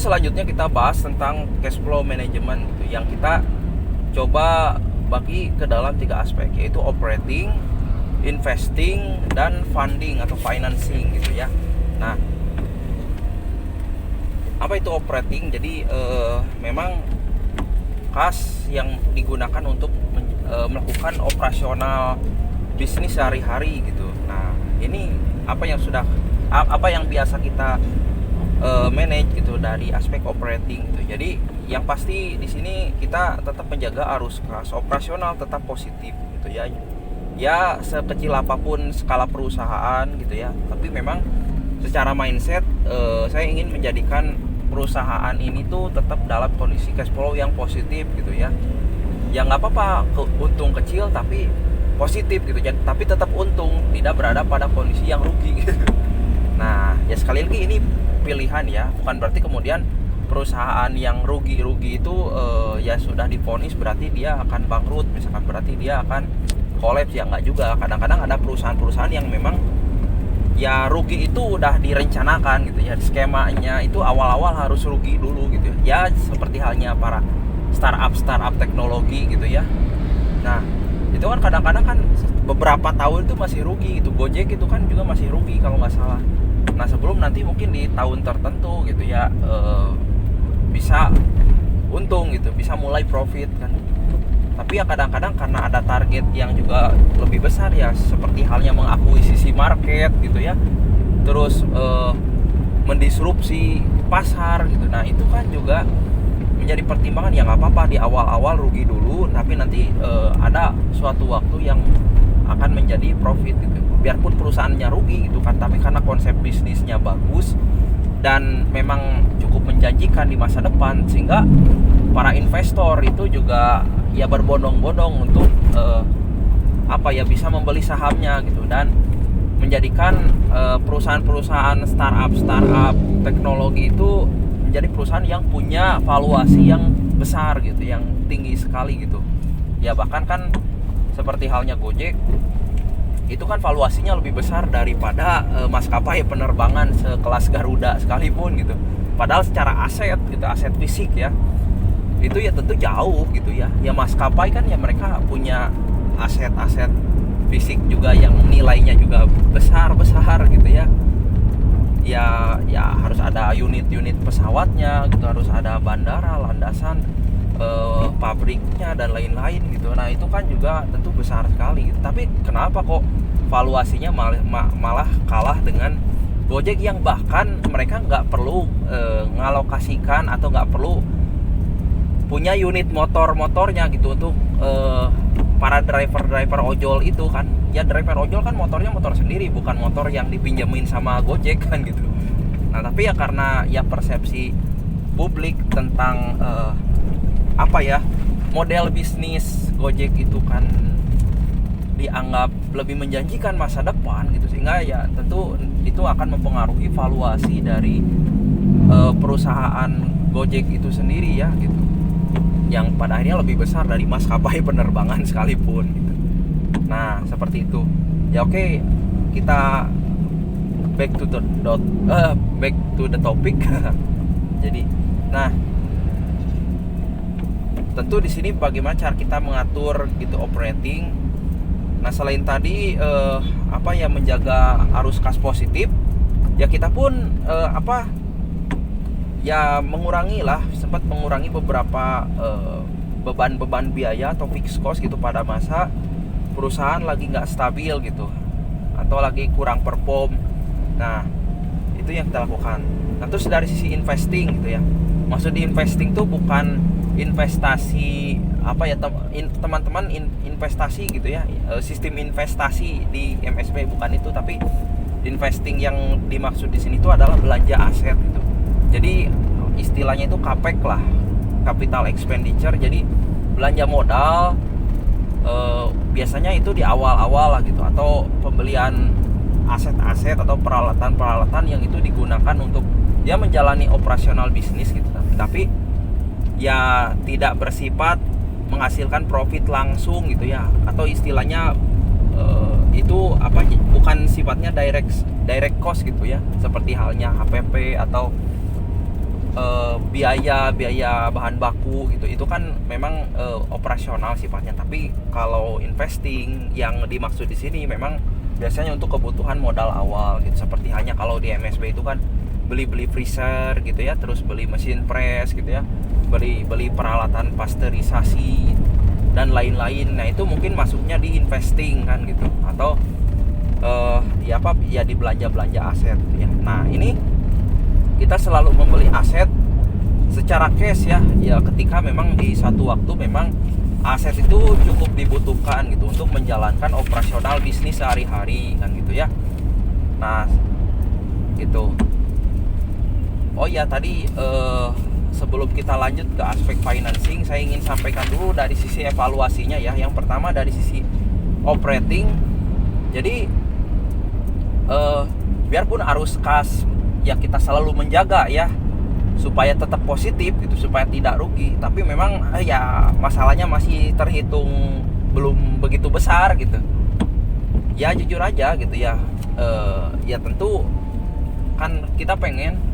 selanjutnya kita bahas tentang cash flow management gitu, yang kita coba bagi ke dalam 3 aspek, yaitu operating, investing, dan funding atau financing gitu ya. Nah, apa itu operating? Jadi memang kas yang digunakan untuk melakukan operasional bisnis sehari-hari gitu. Nah, ini apa yang biasa kita manage gitu dari aspek operating gitu. Jadi yang pasti di sini kita tetap menjaga arus kas operasional tetap positif gitu ya. Ya sekecil apapun skala perusahaan gitu ya. Tapi memang secara mindset saya ingin menjadikan perusahaan ini tuh tetap dalam kondisi cash flow yang positif gitu ya. Ya nggak apa-apa untung kecil tapi positif gitu. Tapi tetap untung, tidak berada pada kondisi yang rugi. Nah, ya sekali lagi ini pilihan ya, bukan berarti kemudian perusahaan yang rugi itu ya sudah divonis berarti dia akan bangkrut, misalkan berarti dia akan kolaps, ya enggak juga. Kadang-kadang ada perusahaan-perusahaan yang memang ya rugi itu udah direncanakan gitu ya, skemanya itu awal-awal harus rugi dulu gitu ya, seperti halnya para startup teknologi gitu ya. Nah, itu kan kadang-kadang kan beberapa tahun itu masih rugi gitu. Gojek itu kan juga masih rugi kalau nggak salah. Nah, sebelum nanti mungkin di tahun tertentu gitu ya bisa untung gitu, bisa mulai profit kan. Tapi ya kadang-kadang karena ada target yang juga lebih besar ya, seperti halnya mengakuisisi market gitu ya, terus mendisrupsi pasar gitu. Nah, itu kan juga menjadi pertimbangan. Ya nggak apa-apa di awal-awal rugi dulu, tapi nanti ada suatu waktu yang akan menjadi profit gitu. Biarpun perusahaannya rugi gitu kan, tapi karena konsep bisnisnya bagus dan memang cukup menjanjikan di masa depan, sehingga para investor itu juga ya berbondong-bondong untuk bisa membeli sahamnya gitu, dan menjadikan perusahaan-perusahaan startup teknologi itu menjadi perusahaan yang punya valuasi yang besar gitu, yang tinggi sekali gitu. Ya bahkan kan seperti halnya Gojek, itu kan valuasinya lebih besar daripada maskapai penerbangan sekelas Garuda sekalipun gitu. Padahal secara aset gitu, aset fisik ya, itu ya tentu jauh gitu ya. Ya maskapai kan ya mereka punya aset-aset fisik juga yang nilainya juga besar-besar gitu ya. Ya harus ada unit-unit pesawatnya gitu, harus ada bandara, landasan, pabriknya dan lain-lain gitu. Nah, itu kan juga tentu besar sekali gitu. Tapi kenapa kok valuasinya malah kalah dengan Gojek, yang bahkan mereka nggak perlu ngalokasikan atau nggak perlu punya unit motornya gitu untuk para driver ojol itu kan. Ya driver ojol kan motornya motor sendiri, bukan motor yang dipinjemin sama Gojek kan gitu. Nah, tapi ya karena ya persepsi publik tentang model bisnis Gojek itu kan dianggap lebih menjanjikan masa depan gitu, sehingga ya tentu itu akan mempengaruhi valuasi dari perusahaan Gojek itu sendiri ya gitu, yang pada akhirnya lebih besar dari maskapai penerbangan sekalipun gitu. Nah, seperti itu ya. Oke, kita back to the topic. Jadi, nah, tentu di sini bagaimana cara kita mengatur gitu operating. Nah, selain tadi menjaga arus kas positif, ya kita pun sempat mengurangi beberapa beban-beban biaya atau fixed cost gitu pada masa perusahaan lagi nggak stabil gitu, atau lagi kurang perform. Nah, itu yang kita lakukan. Nah, terus dari sisi investing gitu ya, maksud di investing tuh bukan investasi teman-teman investasi gitu ya, sistem investasi di MSP, bukan itu. Tapi investing yang dimaksud di sini itu adalah belanja aset gitu. Jadi istilahnya itu CAPEX lah, capital expenditure. Jadi belanja modal biasanya itu di awal-awal lah gitu, atau pembelian aset-aset atau peralatan-peralatan yang itu digunakan untuk ya menjalani operasional bisnis gitu. Tapi ya tidak bersifat menghasilkan profit langsung gitu ya, atau istilahnya itu bukan sifatnya direct cost gitu ya, seperti halnya HPP atau biaya bahan baku gitu, itu kan memang operasional sifatnya. Tapi kalau investing yang dimaksud di sini memang biasanya untuk kebutuhan modal awal gitu. Seperti hanya kalau di MSB itu kan beli freezer gitu ya, terus beli mesin press gitu ya, beli peralatan pasteurisasi dan lain-lain. Nah itu mungkin masuknya di investing kan gitu, atau ya di belanja aset ya. Nah ini kita selalu membeli aset secara cash ya ketika memang di satu waktu memang aset itu cukup dibutuhkan gitu untuk menjalankan operasional bisnis sehari-hari kan gitu ya. Nah gitu. Oh ya tadi sebelum kita lanjut ke aspek financing, saya ingin sampaikan dulu dari sisi evaluasinya ya. Yang pertama dari sisi operating. Jadi biarpun arus kas ya kita selalu menjaga ya supaya tetap positif gitu, supaya tidak rugi. Tapi memang ya masalahnya masih terhitung belum begitu besar gitu. Ya jujur aja gitu ya. Ya tentu kan kita pengen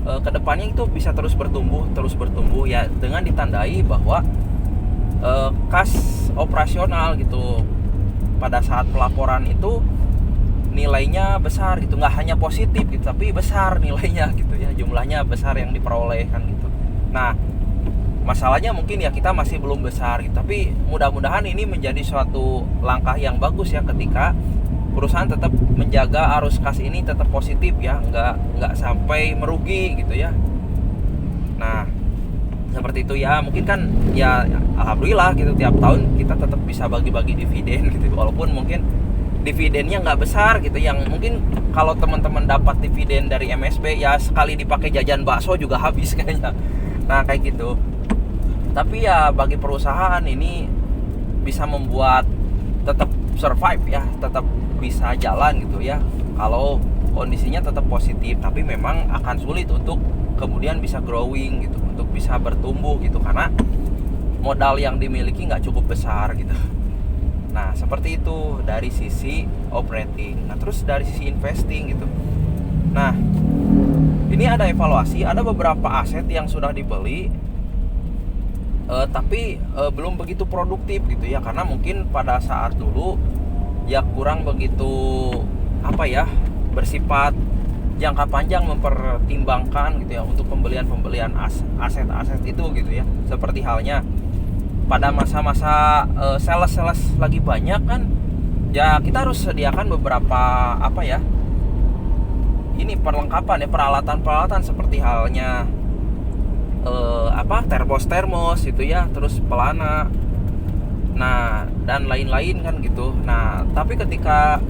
kedepannya itu bisa terus bertumbuh ya, dengan ditandai bahwa kas operasional gitu pada saat pelaporan itu nilainya besar gitu, nggak hanya positif gitu tapi besar nilainya gitu ya, jumlahnya besar yang diperoleh kan gitu. Nah masalahnya mungkin ya kita masih belum besar gitu, tapi mudah-mudahan ini menjadi suatu langkah yang bagus ya ketika perusahaan tetap menjaga arus kas ini tetap positif ya, nggak sampai merugi gitu ya. Nah seperti itu ya, mungkin kan ya alhamdulillah gitu tiap tahun kita tetap bisa bagi-bagi dividen gitu, walaupun mungkin dividennya nggak besar gitu, yang mungkin kalau teman-teman dapat dividen dari MSB ya sekali dipakai jajan bakso juga habis kayaknya. Nah kayak gitu. Tapi ya bagi perusahaan ini bisa membuat tetap survive ya, tetap bisa jalan gitu ya kalau kondisinya tetap positif. Tapi memang akan sulit untuk kemudian bisa growing gitu, untuk bisa bertumbuh gitu, karena modal yang dimiliki nggak cukup besar gitu. Nah seperti itu dari sisi operating. Nah terus dari sisi investing gitu. Nah ini ada evaluasi, ada beberapa aset yang sudah dibeli tapi belum begitu produktif gitu ya, karena mungkin pada saat dulu ya kurang begitu bersifat jangka panjang, mempertimbangkan gitu ya untuk pembelian aset-aset itu gitu ya. Seperti halnya pada masa-masa sales lagi banyak kan ya, kita harus sediakan beberapa ini perlengkapan ya, peralatan seperti halnya termos itu ya, terus pelana, nah dan lain-lain kan gitu. Nah tapi ketika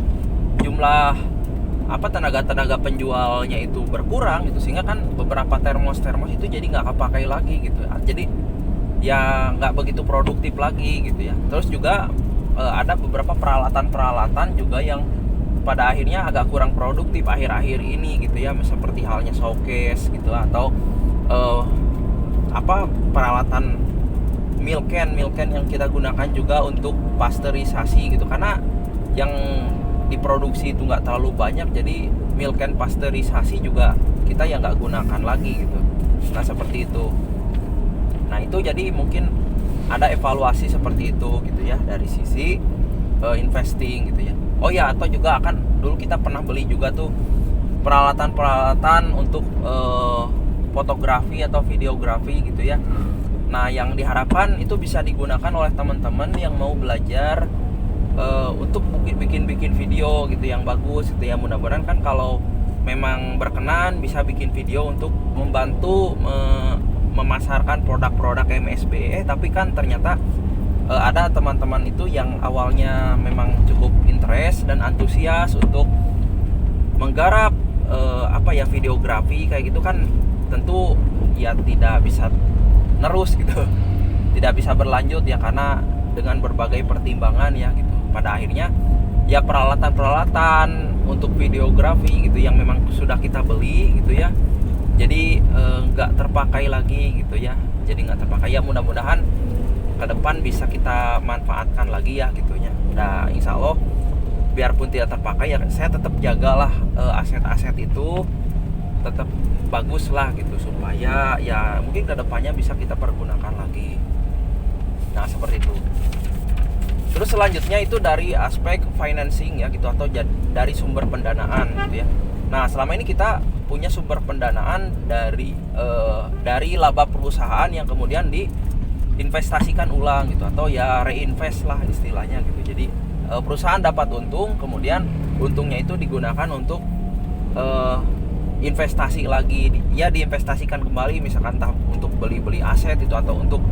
jumlah tenaga penjualnya itu berkurang gitu, sehingga kan beberapa termos itu jadi nggak kepakai lagi gitu. Jadi ya nggak begitu produktif lagi gitu ya. Terus juga ada beberapa peralatan juga yang pada akhirnya agak kurang produktif akhir-akhir ini gitu ya, seperti halnya showcase gitu, atau peralatan milk can yang kita gunakan juga untuk pasteurisasi gitu, karena yang diproduksi itu nggak terlalu banyak, jadi milk can pasteurisasi juga kita yang nggak gunakan lagi gitu. Nah seperti itu. Nah itu jadi mungkin ada evaluasi seperti itu gitu ya dari sisi investing gitu ya. Oh ya, atau juga dulu kita pernah beli juga tuh peralatan untuk fotografi atau videografi gitu ya. Nah yang diharapkan itu bisa digunakan oleh teman-teman yang mau belajar untuk bikin video gitu yang bagus gitu ya. Mudah-mudahan kan kalau memang berkenan bisa bikin video untuk membantu memasarkan produk-produk MSB. Tapi kan ternyata ada teman-teman itu yang awalnya memang cukup interest dan antusias untuk menggarap videografi kayak gitu kan, tentu ya tidak bisa nerus gitu, tidak bisa berlanjut ya, karena dengan berbagai pertimbangan ya gitu. Pada akhirnya ya peralatan untuk videografi gitu yang memang sudah kita beli gitu ya, jadi nggak terpakai lagi gitu ya. Jadi nggak terpakai ya, mudah-mudahan ke depan bisa kita manfaatkan lagi ya gitunya. Nah insya Allah biarpun tidak terpakai ya saya tetap jagalah aset-aset itu, tetap bagus lah gitu, supaya ya mungkin kedepannya bisa kita pergunakan lagi. Nah seperti itu. Terus selanjutnya itu dari aspek financing ya gitu, atau dari sumber pendanaan gitu ya. Nah selama ini kita punya sumber pendanaan dari laba perusahaan yang kemudian diinvestasikan ulang gitu, atau ya reinvest lah istilahnya gitu. Jadi perusahaan dapat untung, kemudian untungnya itu digunakan untuk investasi lagi, ya diinvestasikan kembali, misalkan untuk beli aset itu, atau untuk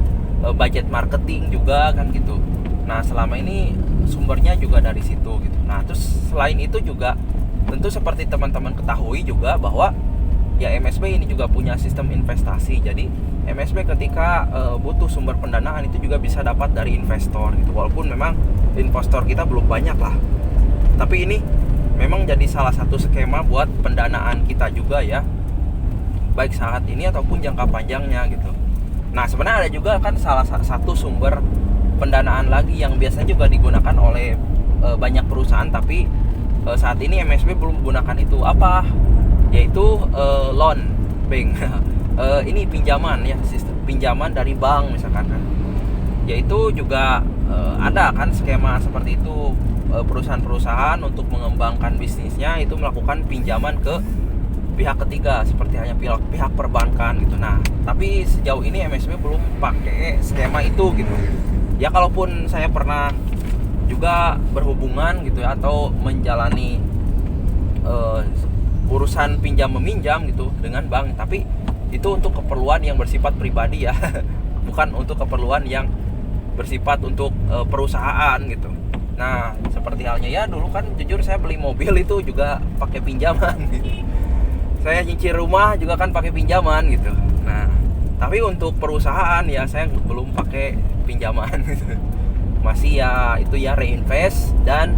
budget marketing juga kan gitu. Nah selama ini sumbernya juga dari situ gitu. Nah terus selain itu juga tentu seperti teman-teman ketahui juga bahwa ya MSB ini juga punya sistem investasi. Jadi MSB ketika butuh sumber pendanaan itu juga bisa dapat dari investor gitu. Walaupun memang investor kita belum banyak lah, tapi ini memang jadi salah satu skema buat pendanaan kita juga ya, baik saat ini ataupun jangka panjangnya gitu. Nah sebenarnya ada juga kan salah satu sumber pendanaan lagi yang biasanya juga digunakan oleh banyak perusahaan, tapi saat ini MSB belum menggunakan itu. Apa? Yaitu loan bank. Ini pinjaman ya, sistem pinjaman dari bank misalkan kan. Yaitu juga ada kan skema seperti itu, perusahaan-perusahaan untuk mengembangkan bisnisnya itu melakukan pinjaman ke pihak ketiga, seperti hanya pihak perbankan gitu. Nah tapi sejauh ini MSB belum pakai skema itu gitu ya. Kalaupun saya pernah juga berhubungan gitu ya, atau menjalani urusan pinjam meminjam gitu dengan bank, tapi itu untuk keperluan yang bersifat pribadi ya bukan untuk keperluan yang bersifat untuk perusahaan gitu. Nah seperti halnya ya dulu kan jujur saya beli mobil itu juga pakai pinjaman gitu. Saya nyicil rumah juga kan pakai pinjaman gitu. Nah tapi untuk perusahaan ya saya belum pakai pinjaman gitu. Masih ya itu ya reinvest dan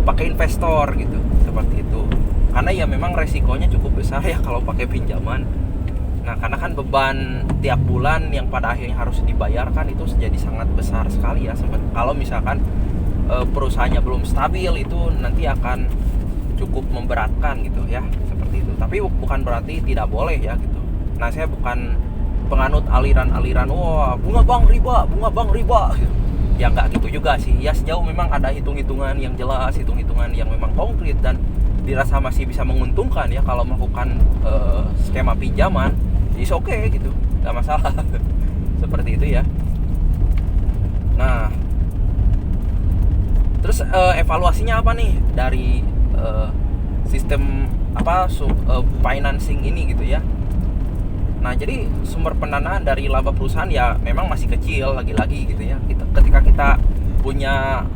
pakai investor gitu, seperti itu. Karena ya memang resikonya cukup besar ya kalau pakai pinjaman. Nah karena kan beban tiap bulan yang pada akhirnya harus dibayarkan itu jadi sangat besar sekali ya. Kalau misalkan perusahaannya belum stabil, itu nanti akan cukup memberatkan gitu ya, seperti itu. Tapi bukan berarti tidak boleh ya gitu. Nah saya bukan penganut aliran-aliran wah bunga bank riba gitu. Ya nggak gitu juga sih ya, sejauh memang ada hitung-hitungan yang jelas, hitung-hitungan yang memang konkret dan dirasa masih bisa menguntungkan ya kalau melakukan skema pinjaman, is okay gitu, nggak masalah seperti itu ya. Nah terus evaluasinya apa nih dari sistem financing ini gitu ya. Nah jadi sumber pendanaan dari laba perusahaan ya memang masih kecil lagi-lagi gitu ya. Ketika kita punya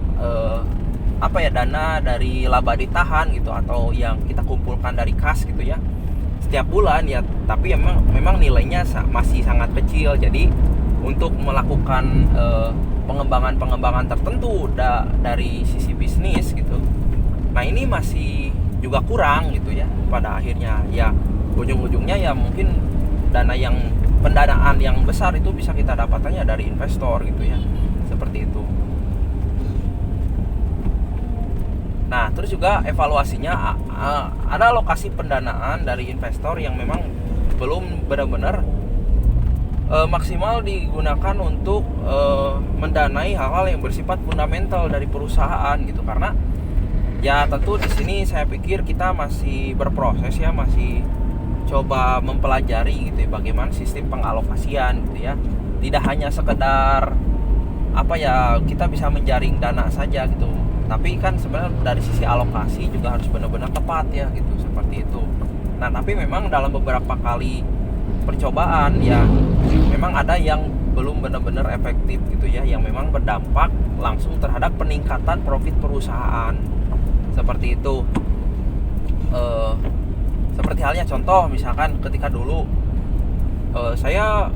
dana dari laba ditahan gitu, atau yang kita kumpulkan dari kas gitu ya setiap bulan ya, tapi memang nilainya masih sangat kecil. Jadi untuk melakukan pengembangan tertentu dari sisi bisnis gitu, nah ini masih juga kurang gitu ya. Pada akhirnya ya ujung-ujungnya ya mungkin pendanaan yang besar itu bisa kita dapatkannya dari investor gitu ya, seperti itu. Nah terus juga evaluasinya ada alokasi pendanaan dari investor yang memang belum benar-benar maksimal digunakan untuk mendanai hal-hal yang bersifat fundamental dari perusahaan gitu. Karena ya tentu di sini saya pikir kita masih berproses ya, masih coba mempelajari gitu ya bagaimana sistem pengalokasian gitu ya. Tidak hanya sekedar kita bisa menjaring dana saja gitu, tapi kan sebenarnya dari sisi alokasi juga harus benar-benar tepat ya gitu, seperti itu. Nah tapi memang dalam beberapa kali percobaan ya memang ada yang belum benar-benar efektif gitu ya, yang memang berdampak langsung terhadap peningkatan profit perusahaan, seperti itu. Seperti halnya contoh misalkan ketika dulu saya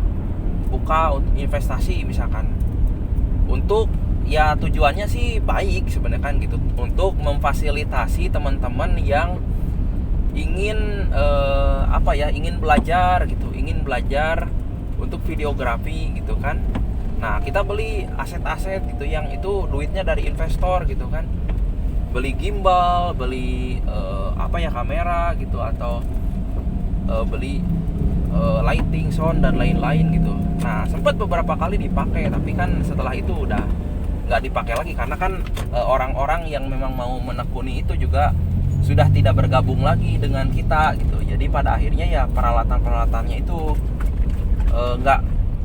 buka investasi misalkan, untuk ya tujuannya sih baik sebenarnya kan gitu, untuk memfasilitasi teman-teman yang ingin ingin belajar gitu, ingin belajar untuk videografi gitu kan. Nah kita beli aset-aset gitu yang itu duitnya dari investor gitu kan, beli gimbal, beli kamera gitu, atau beli lighting, sound dan lain-lain gitu. Nah sempat beberapa kali dipakai, tapi kan setelah itu udah nggak dipakai lagi karena kan orang-orang yang memang mau menekuni itu juga sudah tidak bergabung lagi dengan kita gitu. Jadi pada akhirnya ya peralatan-peralatannya itu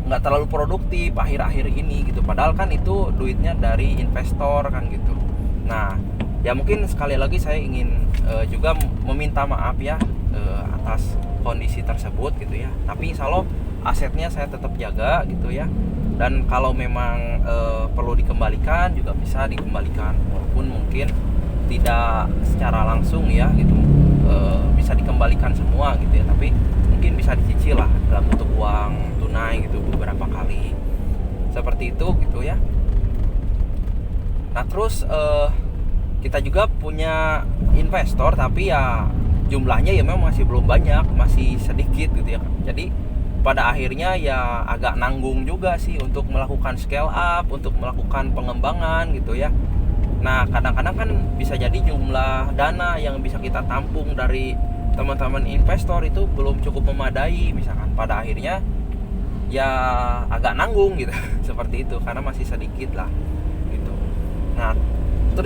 nggak terlalu produktif akhir-akhir ini gitu. Padahal kan itu duitnya dari investor kan gitu. Nah ya mungkin sekali lagi saya ingin juga meminta maaf ya atas kondisi tersebut gitu ya. Tapi insya Allah asetnya saya tetap jaga gitu ya. Dan kalau memang perlu dikembalikan juga bisa dikembalikan, walaupun mungkin tidak secara langsung ya gitu, bisa dikembalikan semua gitu ya. Tapi mungkin bisa dicicil lah dalam bentuk uang tunai gitu beberapa kali seperti itu gitu ya. Nah terus kita juga punya investor, tapi ya jumlahnya ya memang masih belum banyak, masih sedikit gitu ya. Jadi pada akhirnya ya agak nanggung juga sih untuk melakukan scale up, untuk melakukan pengembangan gitu ya. Nah kadang-kadang kan bisa jadi jumlah dana yang bisa kita tampung dari teman-teman investor itu belum cukup memadai misalkan. Pada akhirnya ya agak nanggung gitu seperti itu karena masih sedikit lah gitu. Nah